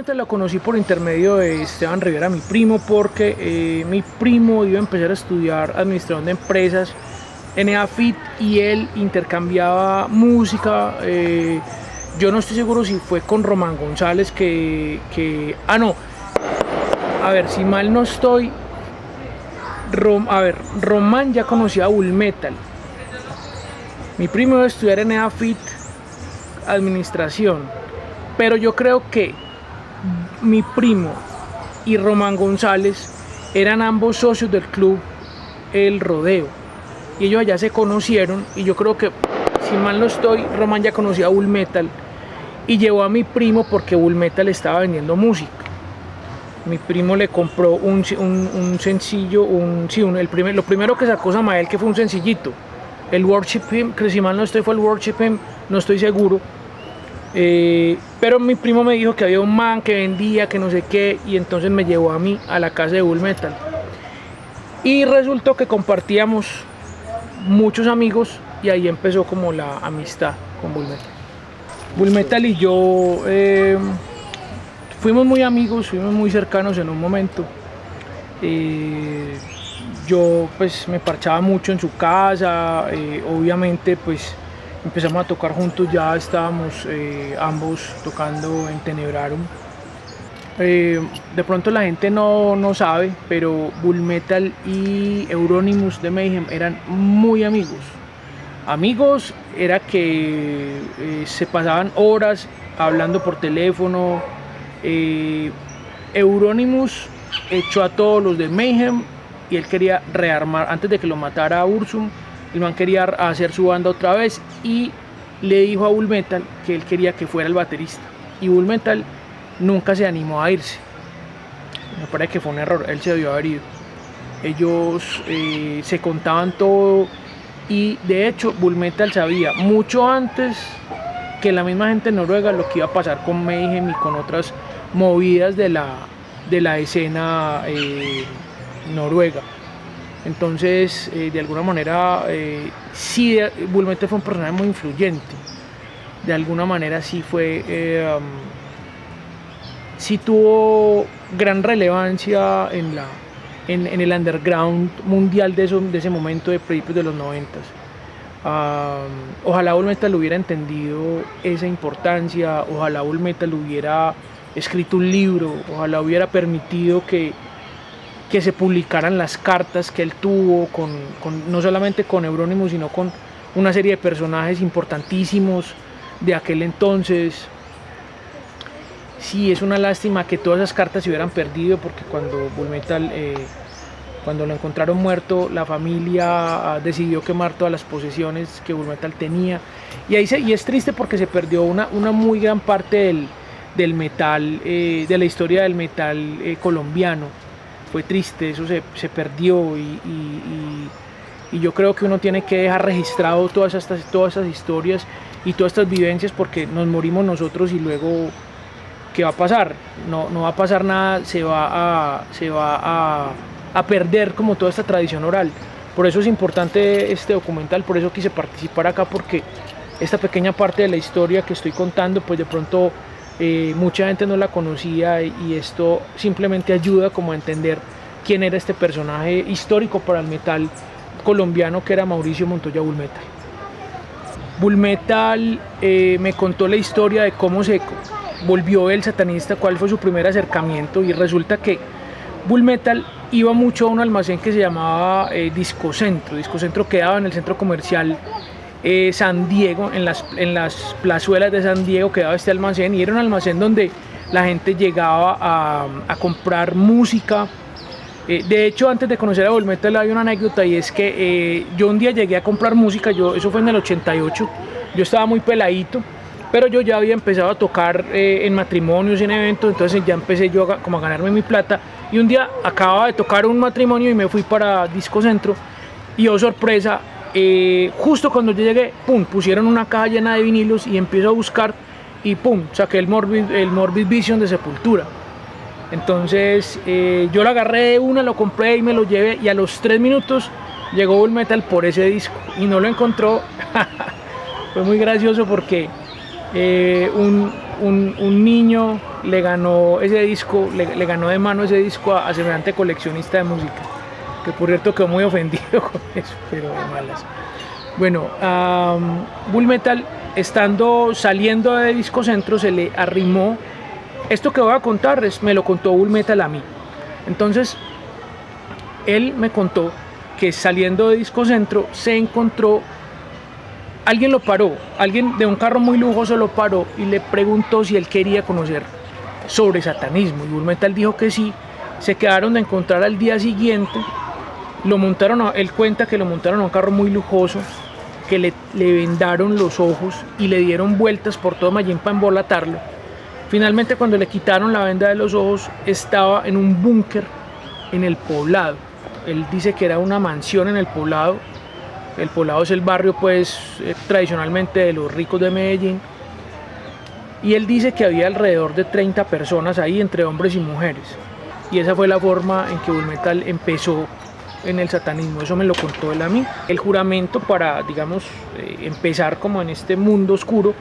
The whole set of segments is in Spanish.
Realmente lo conocí por intermedio de Esteban Rivera, mi primo, porque mi primo iba a empezar a estudiar administración de empresas en EAFIT y él intercambiaba música. Yo no estoy seguro si fue con Román González no, a ver, si mal no estoy, Román ya conocía a Bull Metal. Mi primo iba a estudiar en EAFIT administración, pero yo creo que mi primo y Román González eran ambos socios del club El Rodeo y ellos allá se conocieron y yo creo que, si mal no estoy, Román ya conocía a Bull Metal y llevó a mi primo porque Bull Metal estaba vendiendo música. Mi primo le compró un sencillo, lo primero que sacó Samael, que fue un sencillito, el Worship Him, que si mal no estoy fue el Worship Him, no estoy seguro. Pero mi primo me dijo que había un man que vendía, que no sé qué, y entonces me llevó a mí a la casa de Bull Metal. Y resultó que compartíamos muchos amigos y ahí empezó como la amistad con Bull Metal. Bull Metal y yo fuimos muy amigos, fuimos muy cercanos en un momento. Yo pues me parchaba mucho en su casa, obviamente pues empezamos a tocar juntos, ya estábamos ambos tocando en Tenebrarum. De pronto la gente no sabe, pero Bull Metal y Euronymous de Mayhem eran muy amigos. Amigos era que se pasaban horas hablando por teléfono. Euronymous echó a todos los de Mayhem y él quería rearmar, antes de que lo matara a Burzum, el man quería hacer su banda otra vez y le dijo a Bull Metal que él quería que fuera el baterista. Y Bull Metal nunca se animó a irse. Me parece que fue un error, él se debió haber ido. Ellos se contaban todo y de hecho Bull Metal sabía mucho antes que la misma gente de Noruega lo que iba a pasar con Mayhem y con otras movidas de la escena noruega. Entonces, de alguna manera, sí, Bull Metal fue un personaje muy influyente. De alguna manera sí fue, sí tuvo gran relevancia en el underground mundial de ese momento de principios de los 90s. Ojalá Bull Metal hubiera entendido esa importancia, ojalá Bull Metal hubiera escrito un libro, ojalá hubiera permitido que se publicaran las cartas que él tuvo no solamente con Euronymous, sino con una serie de personajes importantísimos de aquel entonces. Sí, es una lástima que todas esas cartas se hubieran perdido, porque cuando Bull Metal, cuando lo encontraron muerto, la familia decidió quemar todas las posesiones que Bull Metal tenía, y es triste porque se perdió una muy gran parte del metal, de la historia del metal colombiano. Fue triste, eso se perdió y yo creo que uno tiene que dejar registrado todas esas historias y todas estas vivencias, porque nos morimos nosotros y luego ¿qué va a pasar? No va a pasar nada, se va a perder como toda esta tradición oral. Por eso es importante este documental, por eso quise participar acá, porque esta pequeña parte de la historia que estoy contando, pues de pronto mucha gente no la conocía, y esto simplemente ayuda como a entender quién era este personaje histórico para el metal colombiano, que era Mauricio Montoya Bull Metal. Bull Metal me contó la historia de cómo se volvió el satanista, cuál fue su primer acercamiento, y resulta que Bull Metal iba mucho a un almacén que se llamaba Disco Centro. Disco Centro quedaba en el centro comercial San Diego, en las plazuelas de San Diego quedaba este almacén, y era un almacén donde la gente llegaba a comprar música. De hecho, antes de conocer a Bull Metal hay una anécdota, y es que yo un día llegué a comprar música, eso fue en el 88, yo estaba muy peladito, pero yo ya había empezado a tocar en matrimonios y en eventos, entonces ya empecé yo como a ganarme mi plata, y un día acababa de tocar un matrimonio y me fui para Disco Centro, y oh sorpresa, justo cuando yo llegué, pum, pusieron una caja llena de vinilos, y empiezo a buscar y pum, saqué el Morbid Vision de Sepultura. Entonces yo lo agarré de una, lo compré y me lo llevé, y a los 3 minutos llegó Bull Metal por ese disco y no lo encontró. Fue muy gracioso porque un niño le ganó ese disco, le ganó de mano ese disco a semejante coleccionista de música, que por cierto quedó muy ofendido con eso, pero de malas. Bueno, Bull Metal, saliendo de Disco Centro, se le arrimó, esto que voy a contar, me lo contó Bull Metal a mí. Entonces, él me contó que saliendo de Disco Centro se encontró, alguien lo paró, alguien de un carro muy lujoso lo paró y le preguntó si él quería conocer sobre satanismo, y Bull Metal dijo que sí. Se quedaron de encontrar al día siguiente, él cuenta que lo montaron a un carro muy lujoso, que le vendaron los ojos y le dieron vueltas por todo Medellín para embolatarlo. Finalmente, cuando le quitaron la venda de los ojos, estaba en un búnker en el Poblado. Él dice que era una mansión en el Poblado. El Poblado es el barrio, pues, tradicionalmente de los ricos de Medellín. Y él dice que había alrededor de 30 personas ahí, entre hombres y mujeres. Y esa fue la forma en que Bull Metal empezó en el satanismo. Eso me lo contó él a mí. El juramento para, digamos, empezar como en este mundo oscuro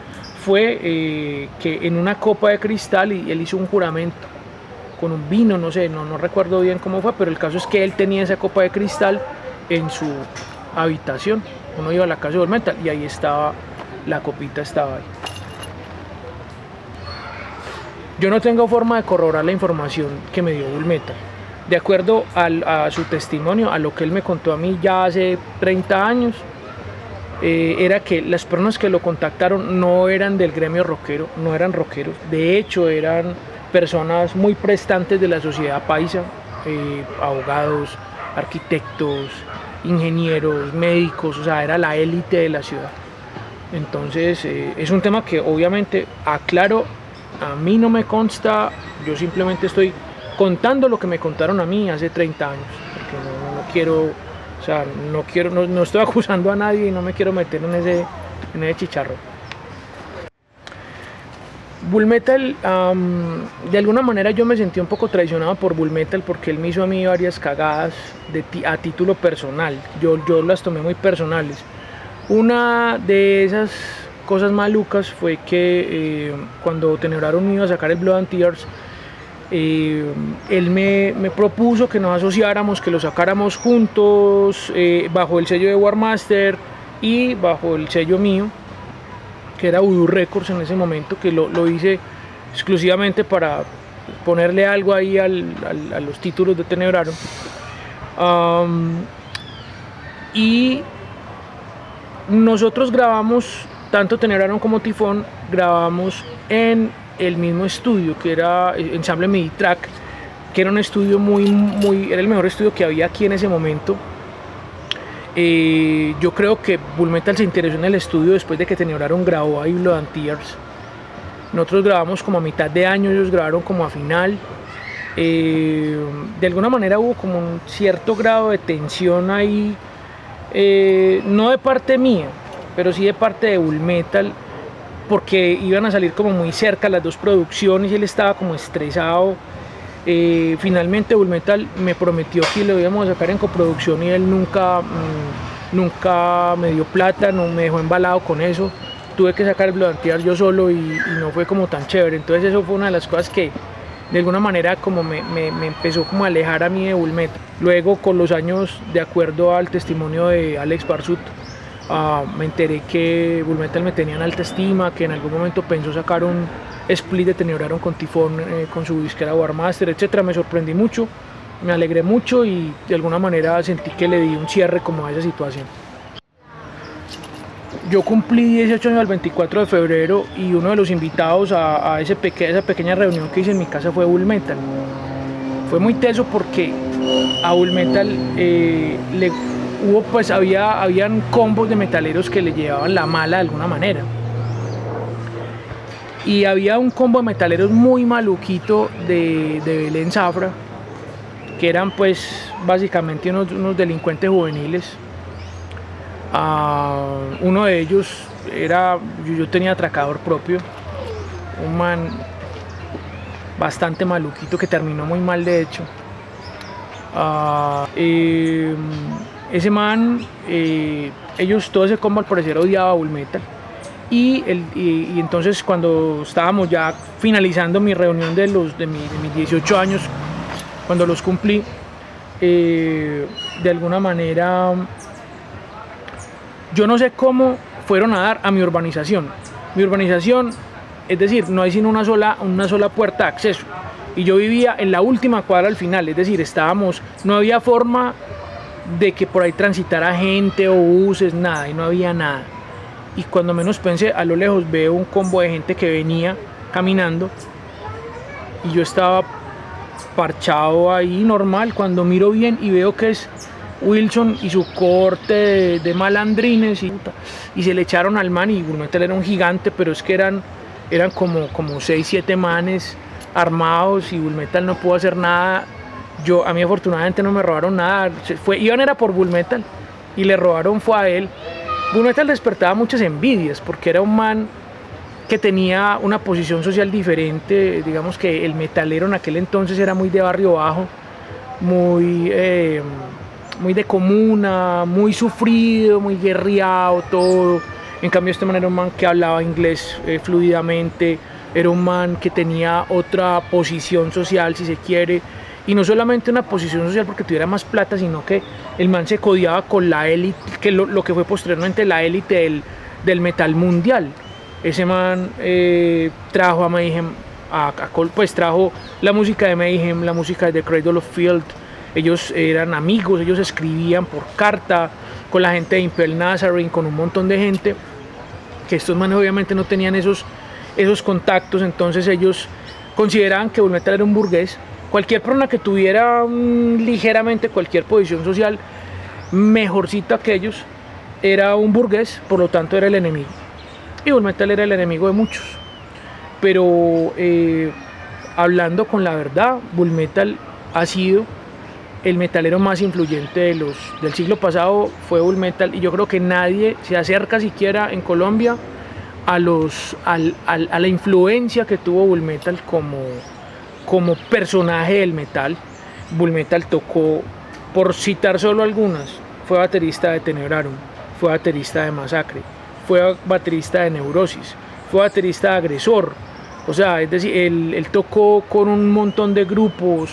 fue que en una copa de cristal, y él hizo un juramento con un vino, no sé, no recuerdo bien cómo fue, pero el caso es que él tenía esa copa de cristal en su habitación. Uno iba a la casa de Bull Metal y ahí estaba, la copita estaba ahí. Yo no tengo forma de corroborar la información que me dio Bull Metal. De acuerdo a su testimonio, a lo que él me contó a mí ya hace 30 años, era que las personas que lo contactaron no eran del gremio rockero, no eran rockeros, de hecho eran personas muy prestantes de la sociedad paisa, abogados, arquitectos, ingenieros, médicos, o sea, era la élite de la ciudad. Entonces es un tema que obviamente, aclaro, a mí no me consta, yo simplemente estoy contando lo que me contaron a mí hace 30 años, porque no quiero, o sea, no estoy acusando a nadie y no me quiero meter en ese chicharro. Bull Metal, de alguna manera yo me sentí un poco traicionado por Bull Metal, porque él me hizo a mí varias cagadas a título personal, yo las tomé muy personales. Una de esas cosas malucas fue que cuando Tenebraron me iba a sacar el Blood and Tears, él me propuso que nos asociáramos, que lo sacáramos juntos, bajo el sello de War Master y bajo el sello mío, que era Voodoo Records en ese momento, que lo hice exclusivamente para ponerle algo ahí a los títulos de Tenebraron. Y nosotros grabamos, tanto Tenebraron como Tifón, grabamos en el mismo estudio, que era Ensamble MIDI Track, que era un estudio era el mejor estudio que había aquí en ese momento. Yo creo que Bull Metal se interesó en el estudio después de que Tenebraron grabó ahí Blood and Tears. Nosotros grabamos como a mitad de año, ellos grabaron como a final. De alguna manera hubo como un cierto grado de tensión ahí, no de parte mía, pero sí de parte de Bull Metal, porque iban a salir como muy cerca las dos producciones y él estaba como estresado. Finalmente Bull Metal me prometió que lo íbamos a sacar en coproducción y él nunca me dio plata, no me dejó embalado con eso. Tuve que sacar el Blood and Tears yo solo y no fue como tan chévere. Entonces eso fue una de las cosas que de alguna manera como me empezó como a alejar a mí de Bull Metal. Luego, con los años, de acuerdo al testimonio de Alex Barsut, me enteré que Bull Metal me tenía en alta estima, que en algún momento pensó sacar un split de Tenebraron con Tifón, con su disquera War Master, etc. Me sorprendí mucho, me alegré mucho y de alguna manera sentí que le di un cierre como a esa situación. Yo cumplí 18 años el 24 de febrero y uno de los invitados a esa pequeña reunión que hice en mi casa fue Bull Metal. Fue muy teso porque a Bull Metal habían combos de metaleros que le llevaban la mala de alguna manera. Y había un combo de metaleros muy maluquito de Belén Zafra, que eran pues básicamente unos delincuentes juveniles. Uno de ellos yo tenía atracador propio, un man bastante maluquito que terminó muy mal de hecho. Ese man, todo ese combo al parecer odiaba a Bull Metal y entonces cuando estábamos ya finalizando mi reunión de mis 18 años, cuando los cumplí, de alguna manera, yo no sé cómo fueron a dar a mi urbanización. Mi urbanización, es decir, no hay sino una sola puerta de acceso. Y yo vivía en la última cuadra al final, es decir, no había forma de que por ahí transitara gente o buses, nada, y no había nada. Y cuando menos pensé, a lo lejos veo un combo de gente que venía caminando y yo estaba parchado ahí normal. Cuando miro bien y veo que es Wilson y su corte de malandrines y se le echaron al man, y Bulmetal era un gigante, pero es que eran como 6, 7 manes armados y Bulmetal no pudo hacer nada. A mí afortunadamente no me robaron nada, iban era por Bulmetal y le robaron fue a él. Bulmetal despertaba muchas envidias porque era un man que tenía una posición social diferente. Digamos que el metalero en aquel entonces era muy de barrio bajo, muy de comuna, muy sufrido, muy guerreado, todo. En cambio este man era un man que hablaba inglés fluidamente, era un man que tenía otra posición social, si se quiere, y no solamente una posición social porque tuviera más plata, sino que el man se codiaba con la élite, que lo que fue posteriormente la élite del metal mundial. Ese man trajo a Mayhem, pues trajo la música de Mayhem, la música de The Cradle of Filth. Ellos eran amigos, ellos escribían por carta con la gente de Impel Nazarene, con un montón de gente, que estos manes obviamente no tenían esos contactos. Entonces ellos consideraban que Bulmetal era un burgués. Cualquier persona que tuviera ligeramente cualquier posición social mejorcita que ellos era un burgués, por lo tanto era el enemigo. Y Bulmetal era el enemigo de muchos. Pero hablando con la verdad, Bulmetal ha sido el metalero más influyente del siglo pasado. Fue Bulmetal, y yo creo que nadie se acerca siquiera en Colombia a la influencia que tuvo Bulmetal como personaje del metal. Bulmetal tocó, por citar solo algunas, fue baterista de Tenebrarum, fue baterista de Masacre, fue baterista de Neurosis, fue baterista de Agresor. O sea, es decir, él tocó con un montón de grupos,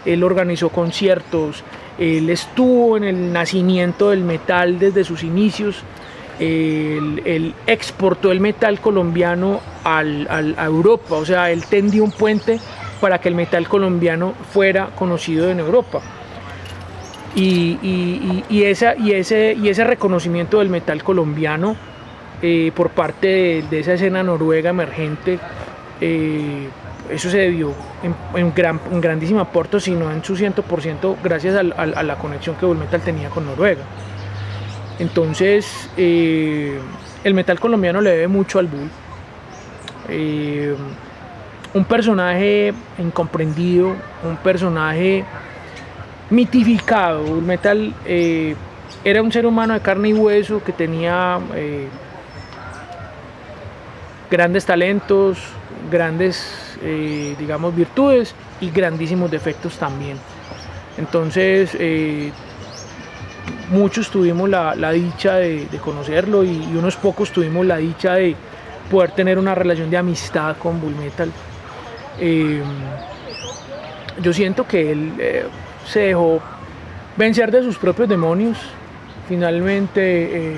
él organizó conciertos, él estuvo en el nacimiento del metal desde sus inicios. Él exportó el metal colombiano a Europa, o sea, él tendió un puente para que el metal colombiano fuera conocido en Europa. Y ese reconocimiento del metal colombiano por parte de esa escena noruega emergente, eso se debió en grandísima parte, si no en su 100%, gracias a la conexión que Bulmetal tenía con Noruega. Entonces el metal colombiano le debe mucho al Bull. Un personaje incomprendido, un personaje mitificado. Bulmetal era un ser humano de carne y hueso que tenía grandes talentos, grandes digamos virtudes y grandísimos defectos también. Entonces muchos tuvimos la dicha de conocerlo, y unos pocos tuvimos la dicha de poder tener una relación de amistad con Bulmetal. Yo siento que él se dejó vencer de sus propios demonios. Finalmente él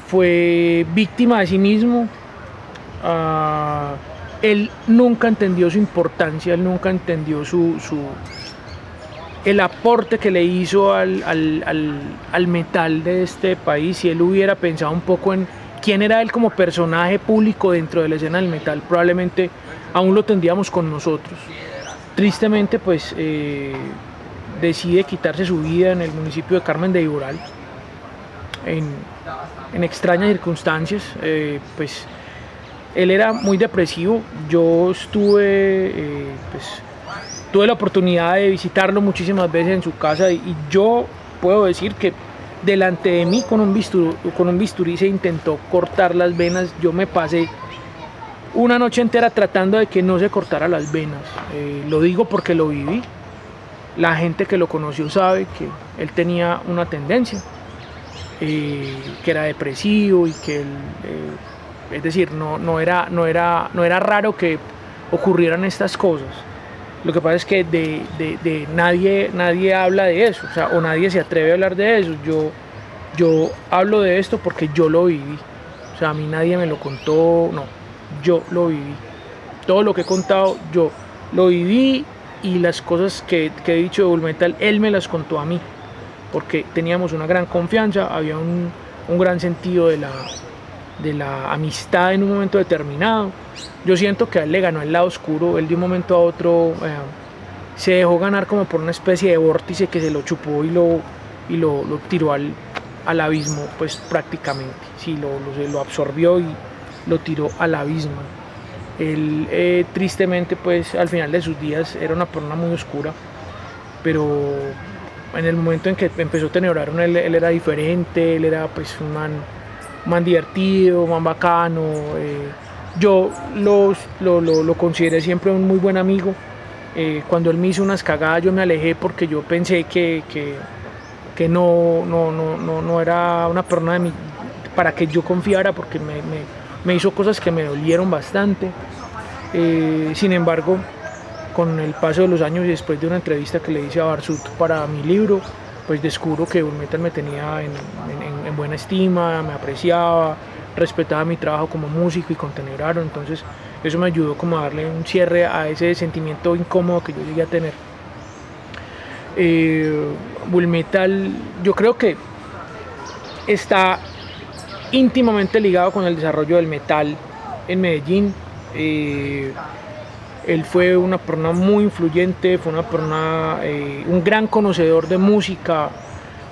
fue víctima de sí mismo. Él nunca entendió su importancia, él nunca entendió el aporte que le hizo al metal de este país. Si él hubiera pensado un poco en quién era él como personaje público dentro de la escena del metal, probablemente aún lo tendríamos con nosotros. Tristemente, pues decide quitarse su vida en el municipio de Carmen de Viboral, en extrañas circunstancias. Pues él era muy depresivo. Yo tuve la oportunidad de visitarlo muchísimas veces en su casa, y yo puedo decir que delante de mí con un bisturí se intentó cortar las venas. Yo me pasé una noche entera tratando de que no se cortara las venas. Lo digo porque lo viví. La gente que lo conoció sabe que él tenía una tendencia. que era depresivo y que es decir, no era raro que ocurrieran estas cosas. Lo que pasa es que nadie habla de eso, o sea, o nadie se atreve a hablar de eso. Yo hablo de esto porque yo lo viví. O sea, a mí nadie me lo contó, no, yo lo viví. Todo lo que he contado, yo lo viví, y las cosas que he dicho de Bull Metal, él me las contó a mí, porque teníamos una gran confianza, había un gran sentido de la amistad en un momento determinado. Yo siento que a él le ganó el lado oscuro, él de un momento a otro se dejó ganar como por una especie de vórtice que se lo chupó y lo tiró al abismo, pues prácticamente, sí, lo absorbió y lo tiró al abismo. Él tristemente, pues al final de sus días era una persona muy oscura, pero en el momento en que empezó Tenebraron, él era diferente, él era pues un man divertido, un man bacano. Yo lo consideré siempre un muy buen amigo. Cuando él me hizo unas cagadas, yo me alejé porque yo pensé que no era una persona para que yo confiara, porque me hizo cosas que me dolieron bastante. Sin embargo, con el paso de los años y después de una entrevista que le hice a Barsut para mi libro, pues descubro que Bull Metal me tenía en buena estima, me apreciaba, respetaba mi trabajo como músico y con Tenebraron. Entonces eso me ayudó como a darle un cierre a ese sentimiento incómodo que yo llegué a tener. Bull Metal, yo creo que está íntimamente ligado con el desarrollo del metal en Medellín. Él fue una persona muy influyente, fue una persona, un gran conocedor de música,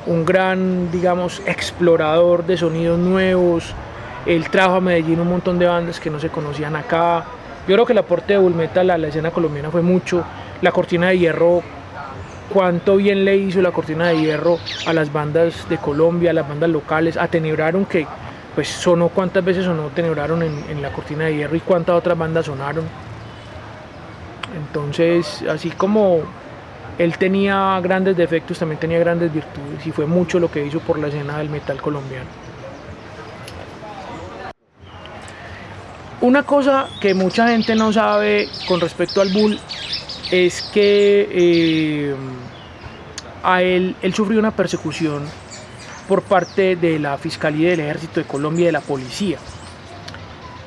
un gran, digamos, explorador de sonidos nuevos. Él trajo a Medellín un montón de bandas que no se conocían acá. Yo creo que el aporte de Bull Metal a la escena colombiana fue mucho. La Cortina de Hierro, cuánto bien le hizo la Cortina de Hierro a las bandas de Colombia, a las bandas locales, a Tenebraron, que pues sonó, cuántas veces sonó Tenebraron en la Cortina de Hierro y cuántas otras bandas sonaron. Entonces, así como él tenía grandes defectos, también tenía grandes virtudes, y fue mucho lo que hizo por la escena del metal colombiano. Una cosa que mucha gente no sabe con respecto al Bull es que a él sufrió una persecución por parte de la Fiscalía del Ejército de Colombia y de la Policía.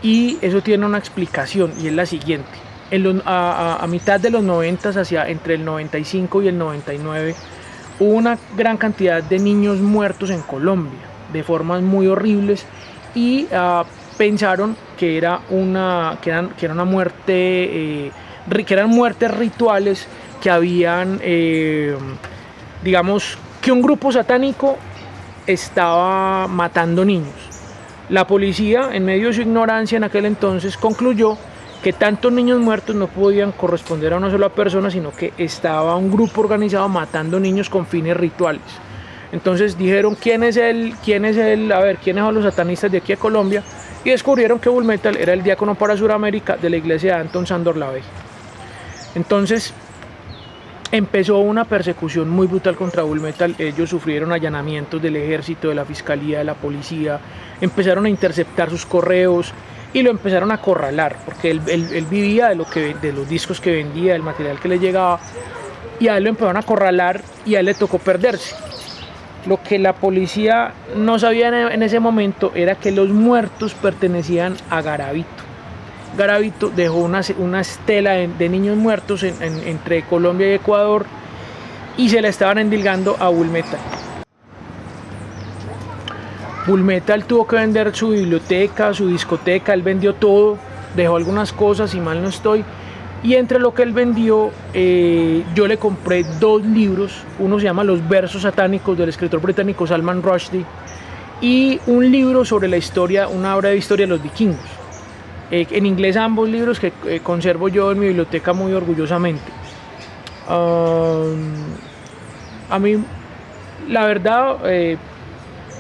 Y eso tiene una explicación, y es la siguiente. A mitad de los 90, entre el 95 y el 99, hubo una gran cantidad de niños muertos en Colombia, de formas muy horribles, y pensaron que era una muerte, que eran muertes rituales, que habían, digamos, que un grupo satánico estaba matando niños. La policía, en medio de su ignorancia en aquel entonces, concluyó que tantos niños muertos no podían corresponder a una sola persona, sino que estaba un grupo organizado matando niños con fines rituales. Entonces dijeron, ¿quién es él? A ver, ¿quiénes son los satanistas de aquí a Colombia? Y descubrieron que Bull Metal era el diácono para Sudamérica de la iglesia de Anton Sándor Lavey. Entonces empezó una persecución muy brutal contra Bull Metal. Ellos sufrieron allanamientos del ejército, de la fiscalía, de la policía. Empezaron a interceptar sus correos y lo empezaron a acorralar, porque él vivía de los discos que vendía, del material que le llegaba, y a él lo empezaron a acorralar y a él le tocó perderse. Lo que la policía no sabía en ese momento era que los muertos pertenecían a Garavito. Garavito dejó una estela de niños muertos entre Colombia y Ecuador, y se la estaban endilgando a Bull Metal. Bull Metal tuvo que vender su biblioteca, su discoteca, él vendió todo, dejó algunas cosas, si mal no estoy, y entre lo que él vendió, yo le compré 2 libros. Uno se llama Los versos satánicos, del escritor británico Salman Rushdie, y un libro sobre la historia, una obra de historia de los vikingos. En inglés ambos libros, que conservo yo en mi biblioteca muy orgullosamente. A mí, la verdad,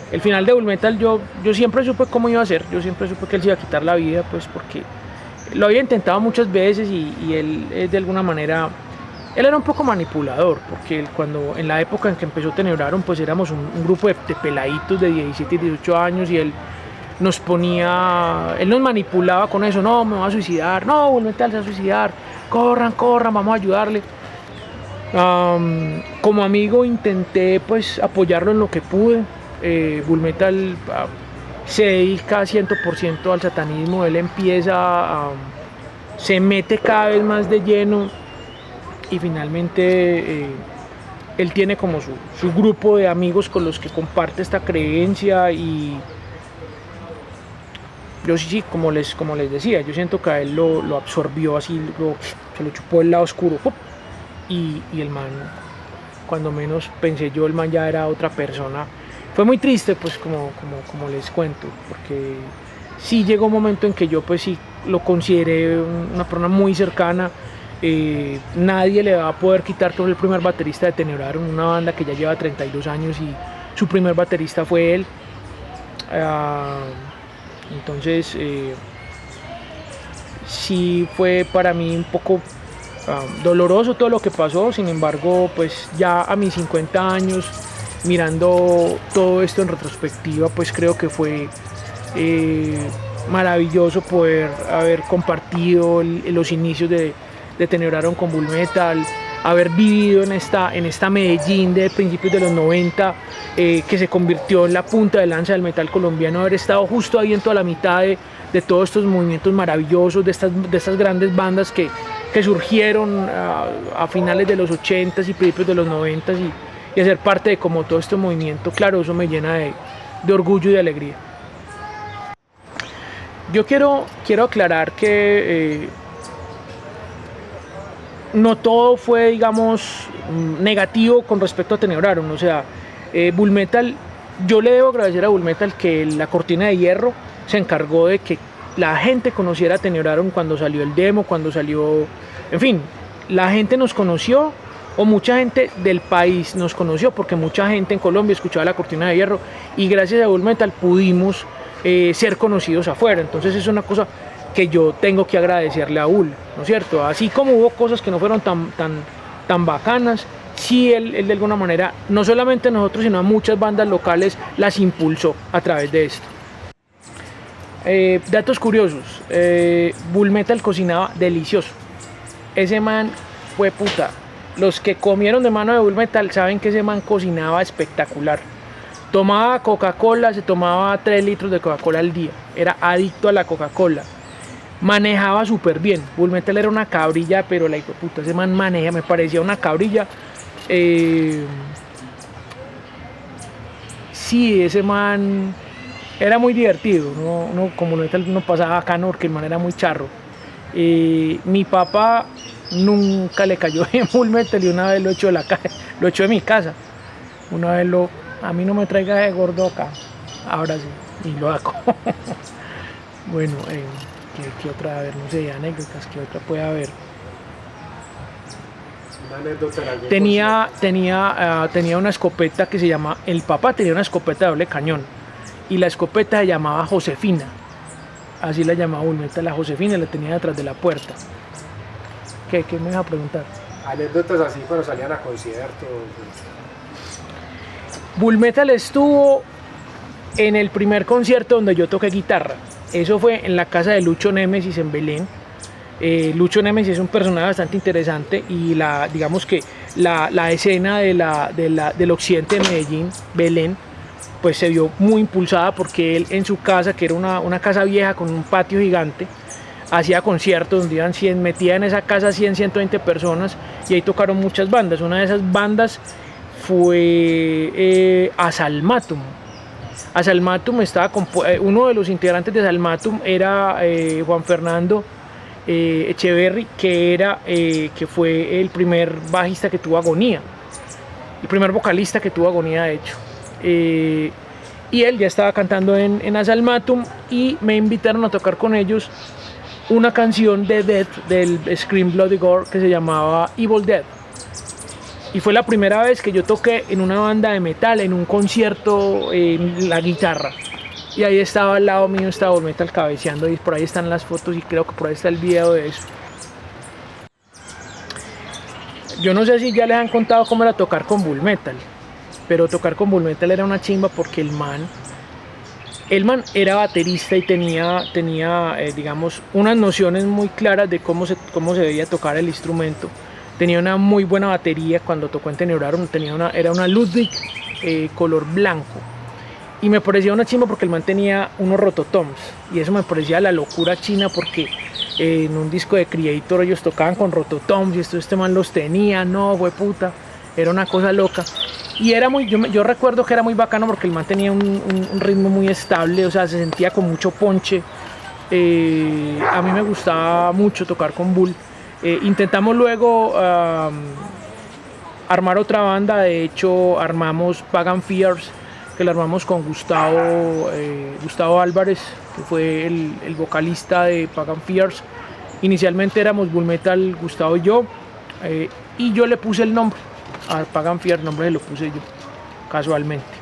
el final de Bull Metal, yo siempre supe cómo iba a ser. Yo siempre supe que él se iba a quitar la vida, pues porque lo había intentado muchas veces, y él de alguna manera Él era un poco manipulador, porque él, cuando en la época en que empezó Tenebraron, pues éramos un grupo de peladitos de 17 y 18 años y él nos manipulaba con eso, no, me voy a suicidar, no, Bulmetal se va a suicidar, corran, corran, vamos a ayudarle. Como amigo intenté pues apoyarlo en lo que pude. Bulmetal se dedica 100% al satanismo, él se mete cada vez más de lleno y finalmente él tiene como su grupo de amigos con los que comparte esta creencia y yo sí, como les decía, yo siento que a él lo absorbió así, se lo chupó el lado oscuro y el man, cuando menos pensé yo, el man ya era otra persona. Fue muy triste, pues como les cuento, porque sí llegó un momento en que yo pues sí lo consideré una persona muy cercana. Nadie le va a poder quitar que fue el primer baterista de Tenebraron, una banda que ya lleva 32 años y su primer baterista fue él. Entonces sí fue para mí un poco doloroso todo lo que pasó. Sin embargo, pues ya a mis 50 años, mirando todo esto en retrospectiva, pues creo que fue maravilloso poder haber compartido los inicios de Tenebraron con Bulmetal, haber vivido en esta Medellín de principios de los 90, que se convirtió en la punta de lanza del metal colombiano, haber estado justo ahí en toda la mitad de todos estos movimientos maravillosos, de estas grandes bandas que surgieron a finales de los 80s y principios de los 90s y hacer parte de como todo este movimiento. Claro, eso me llena de orgullo y de alegría. Yo quiero aclarar que no todo fue, digamos, negativo con respecto a Tenebraron. O sea, Bulmetal, yo le debo agradecer a Bulmetal que la Cortina de Hierro se encargó de que la gente conociera a Tenebraron cuando salió el demo, cuando salió, en fin, la gente nos conoció, o mucha gente del país nos conoció, porque mucha gente en Colombia escuchaba la Cortina de Hierro y gracias a Bulmetal pudimos ser conocidos afuera. Entonces es una cosa que yo tengo que agradecerle a Bull, ¿no es cierto? Así como hubo cosas que no fueron tan bacanas, sí él de alguna manera, no solamente a nosotros, sino a muchas bandas locales las impulsó a través de esto. Datos curiosos, Bulmetal cocinaba delicioso. Ese man fue puta. Los que comieron de mano de Bulmetal saben que ese man cocinaba espectacular. Tomaba Coca-Cola, se tomaba 3 litros de Coca-Cola al día. Era adicto a la Coca-Cola. Manejaba súper bien. Bulmetal era una cabrilla, pero la hijo de puta, ese man me parecía una cabrilla. Sí, ese man era muy divertido, no como Bulmetal no pasaba bacano porque el man era muy charro. Mi papá nunca le cayó en Bulmetal y una vez lo echó de mi casa. Una vez a mí no me traiga de gordo acá, ahora sí, y lo hago. Bueno, ¿qué otra? A ver, no sé, anécdotas, ¿qué otra puede haber? Una anécdota. Tenía una escopeta que se llama, el papá tenía una escopeta de doble cañón y la escopeta se llamaba Josefina, así la llamaba Bulmetal, la Josefina, la tenía detrás de la puerta. ¿Qué me vas a preguntar? Anécdotas así cuando salían a conciertos. Bulmetal estuvo en el primer concierto donde yo toqué guitarra. Eso fue en la casa de Lucho Némesis en Belén. Lucho Némesis es un personaje bastante interesante y digamos que la escena del occidente de Medellín, Belén, pues se vio muy impulsada porque él en su casa, que era una casa vieja con un patio gigante, hacía conciertos donde iban metía en esa casa 120 personas y ahí tocaron muchas bandas. Una de esas bandas fue Asalmatum. Asalmatum estaba uno de los integrantes de Asalmatum era Juan Fernando Echeverry, que fue el primer bajista que tuvo Agonía, el primer vocalista que tuvo Agonía, de hecho. Y él ya estaba cantando en Asalmatum y me invitaron a tocar con ellos una canción de Death, del Scream Bloody Gore, que se llamaba Evil Dead. Y fue la primera vez que yo toqué en una banda de metal, en un concierto, la guitarra. Y ahí estaba al lado mío, estaba Bulmetal cabeceando y por ahí están las fotos y creo que por ahí está el video de eso. yo no sé si ya les han contado cómo era tocar con Bull Metal, pero tocar con Bull Metal era una chimba porque el man era baterista y tenía digamos, unas nociones muy claras de cómo se debía tocar el instrumento. Tenía una muy buena batería cuando tocó en Tenebrorum, era una Ludwig color blanco. Y me parecía una chimba porque el man tenía unos rototoms. Y eso me parecía la locura china porque en un disco de Creator ellos tocaban con rototoms y este man los tenía, no, fue puta. Era una cosa loca. Y era yo recuerdo que era muy bacano porque el man tenía un ritmo muy estable, o sea, se sentía con mucho ponche. A mí me gustaba mucho tocar con Bull. Intentamos luego armar otra banda, de hecho armamos Pagan Fears, que la armamos con Gustavo Álvarez, que fue el vocalista de Pagan Fears. Inicialmente éramos Bull Metal, Gustavo y yo, y yo le puse el nombre a Pagan Fears, el nombre lo puse yo, casualmente.